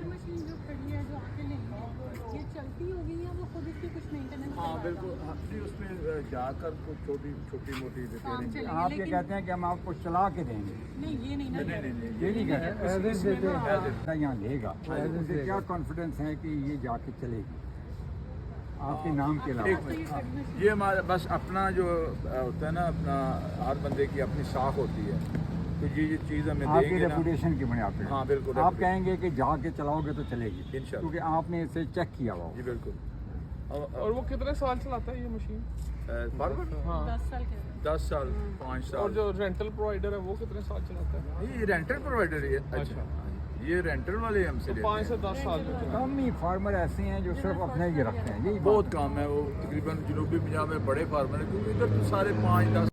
Machine جو کھڑی ہے جو آ کے لیں گے یہ چلتی ہوگی یا وہ خود اس کی کچھ مینٹیننس؟ ہاں بالکل، جی اس میں جا کر کچھ چھوٹی موٹی ریپیئرنگ آپ یہ کہتے ہیں کہ ہم آپ کو چلا کے دیں گے؟ نہیں یہ نہیں نا، یہ نہیں کہتے یہاں لے گا کیا کانفیڈنس ہے کہ یہ جا کے چلے گی آپ کے نام کے علاوہ؟ یہ ہمارا بس اپنا جو ہوتا ہے نا، اپنا ہر بندے کی اپنی ساکھ ہوتی ہے، تو یہ چیز ہمیں آپ دیں کی گے نا۔ ریپوٹیشن کی بنیاد پہ؟ ہاں بالکل، آپ کہیں گے کہ جا کے چلاؤ گے تو چلے گی انشاءاللہ، کیونکہ آپ نے اسے چیک کیا ہوا جی بالکل۔ اور وہ کتنے سال چلاتا ہے یہ مشین؟ فارورڈ ہاں 10 سال کے 10 سال 5 اور سال۔ جو رینٹل پرووائڈر ہے وہ کتنے سال چلاتا ہے؟ یہ رینٹل پرووائڈر ہے، اچھا یہ رینٹل والے ہم سے تو لیتے 5 سے ہیں۔ 10 سال میں چلاتا کم ہی فارمر ایسے ہیں جو صرف اپنے ہی رکھتے ہیں، یہی بہت کام ہے، وہ تقریباً جنوبی پنجاب میں بڑے فارمر ہیں، کیونکہ ادھر تو سارے 5-10